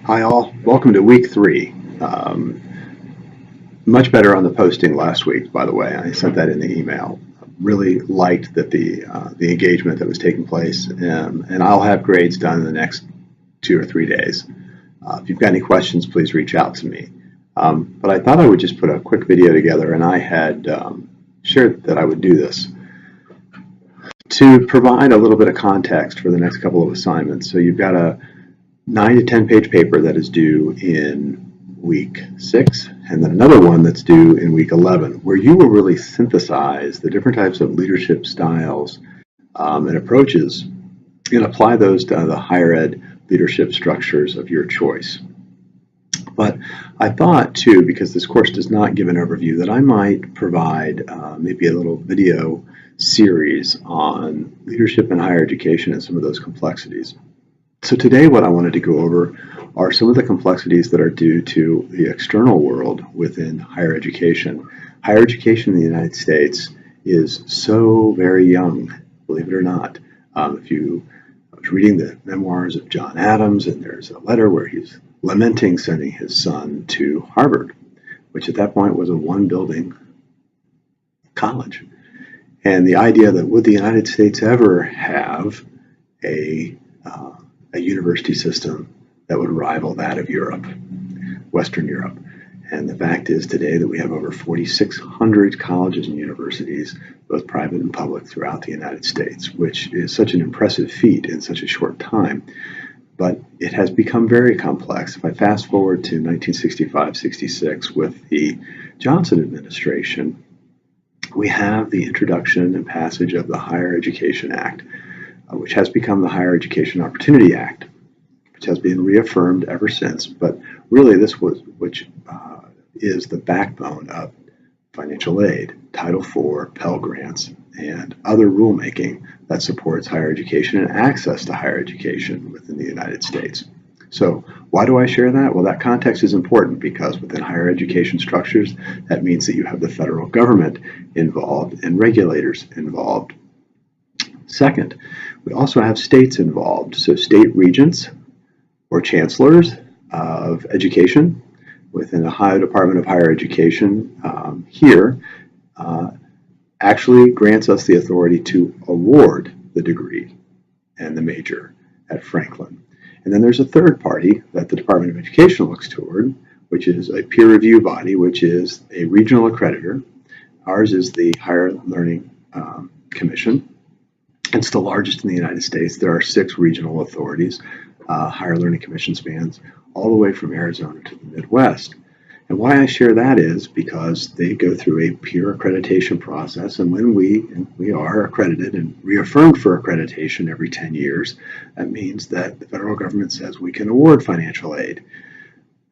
Hi all, welcome to week 3. Much better on the posting last week, by the way. I sent that in the email. Really liked that the engagement that was taking place, and I'll have grades done in the next 2 or 3 days. If you've got any questions, please reach out to me. But I thought I would just put a quick video together, and I had shared that I would do this to provide a little bit of context for the next couple of assignments. So you've got a 9 to 10 page paper that is due in week 6, and then another one that's due in week 11, where you will really synthesize the different types of leadership styles and approaches and apply those to the higher ed leadership structures of your choice. But I thought, too, because this course does not give an overview, that I might provide maybe a little video series on leadership in higher education and some of those complexities. So today what I wanted to go over are some of the complexities that are due to the external world within higher education. Higher education in the United States is so very young, believe it or not. I was reading the memoirs of John Adams, and there's a letter where he's lamenting sending his son to Harvard, which at that point was a one-building college. And the idea that would the United States ever have a university system that would rival that of Europe, Western Europe. And the fact is today that we have over 4,600 colleges and universities, both private and public, throughout the United States, which is such an impressive feat in such a short time. But it has become very complex. If I fast forward to 1965-66 with the Johnson administration, we have the introduction and passage of the Higher Education Act, which has become the Higher Education Opportunity Act, which has been reaffirmed ever since. But really, this was is the backbone of financial aid, Title IV, Pell Grants, and other rulemaking that supports higher education and access to higher education within the United States. So why do I share that? Well, that context is important because within higher education structures, that means that you have the federal government involved and regulators involved. Second, we also have states involved, so state regents or chancellors of education within the Ohio Department of Higher Education here actually grants us the authority to award the degree and the major at Franklin. And then there's a third party that the Department of Education looks toward, which is a peer review body, which is a regional accreditor. Ours is the Higher Learning Commission. It's the largest in the United States. There are 6 regional authorities. Higher Learning Commission spans all the way from Arizona to the Midwest. And why I share that is because they go through a peer accreditation process, and when we are accredited and reaffirmed for accreditation every 10 years, that means that the federal government says we can award financial aid.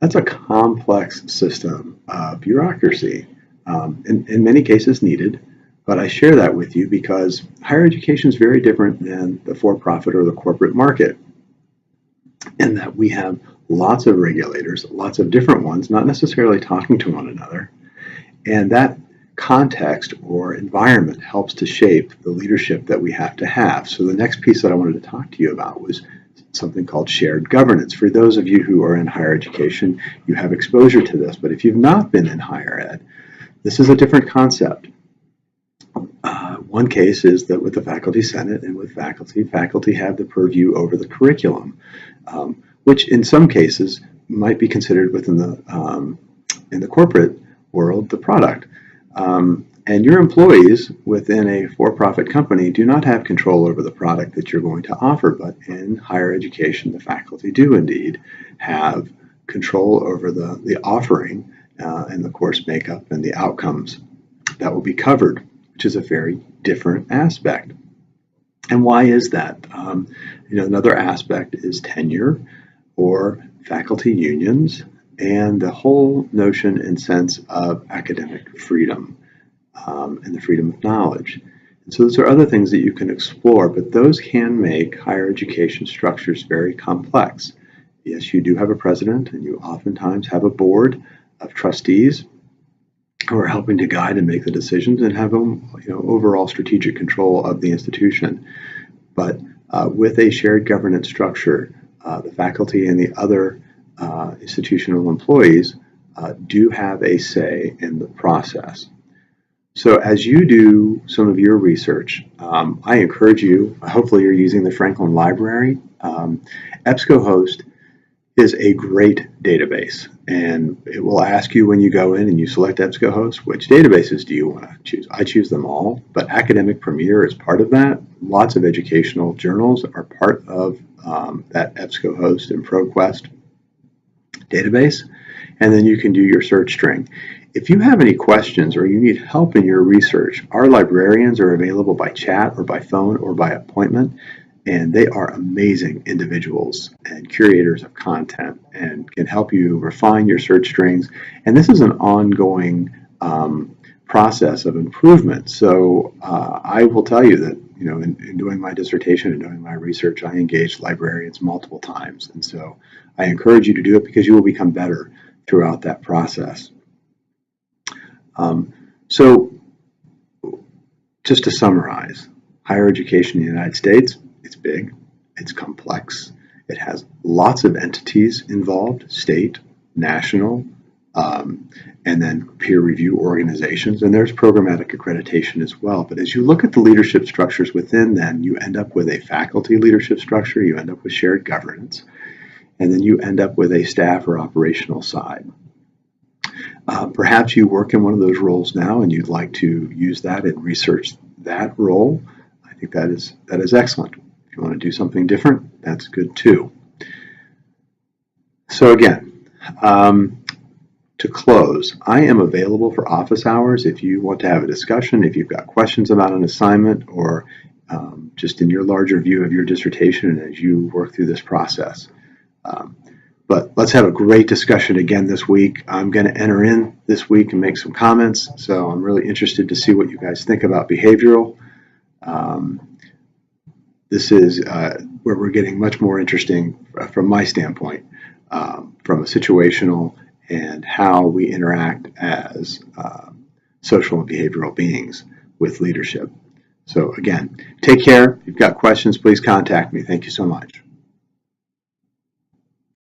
That's a complex system of bureaucracy, in many cases needed. But I share that with you because higher education is very different than the for-profit or the corporate market, in that we have lots of regulators, lots of different ones, not necessarily talking to one another. And that context or environment helps to shape the leadership that we have to have. So the next piece that I wanted to talk to you about was something called shared governance. For those of you who are in higher education, you have exposure to this. But if you've not been in higher ed, this is a different concept. One case is that with the faculty senate and with faculty have the purview over the curriculum, which in some cases might be considered within the in the corporate world the product. And your employees within a for-profit company do not have control over the product that you're going to offer, but in higher education, the faculty do indeed have control over the offering and the course makeup and the outcomes that will be covered, which is a very different aspect. And why is that? Another aspect is tenure or faculty unions and the whole notion and sense of academic freedom and the freedom of knowledge. And so those are other things that you can explore, but those can make higher education structures very complex. Yes, you do have a president, and you oftentimes have a board of trustees who are helping to guide and make the decisions and have overall strategic control of the institution. But with a shared governance structure, the faculty and the other institutional employees do have a say in the process. So as you do some of your research, I encourage you, hopefully you're using the Franklin Library. EBSCOhost is a great database, and it will ask you when you go in and you select EBSCOhost, which databases do you want to choose? I choose them all, but Academic Premier is part of that. Lots of educational journals are part of that EBSCOhost and ProQuest database, and then you can do your search string. If you have any questions or you need help in your research, our librarians are available by chat or by phone or by appointment, and they are amazing individuals and curators of content and can help you refine your search strings. And this is an ongoing process of improvement. So I will tell you that, you know, in doing my dissertation and doing my research, I engaged librarians multiple times. And so I encourage you to do it because you will become better throughout that process. So just to summarize, higher education in the United States, it's big, it's complex, it has lots of entities involved, state, national, and then peer review organizations, and there's programmatic accreditation as well. But as you look at the leadership structures within them, you end up with a faculty leadership structure, you end up with shared governance, and then you end up with a staff or operational side. Perhaps you work in one of those roles now and you'd like to use that and research that role. I think that is excellent. If you want to do something different, that's good too. So again, to close, I am available for office hours if you want to have a discussion, if you've got questions about an assignment, or just in your larger view of your dissertation as you work through this process. But let's have a great discussion again this week. I'm going to enter in this week and make some comments, so I'm really interested to see what you guys think about behavioral. This is where we're getting much more interesting from my standpoint, from a situational and how we interact as social and behavioral beings with leadership. So again, take care. If you've got questions, please contact me. Thank you so much.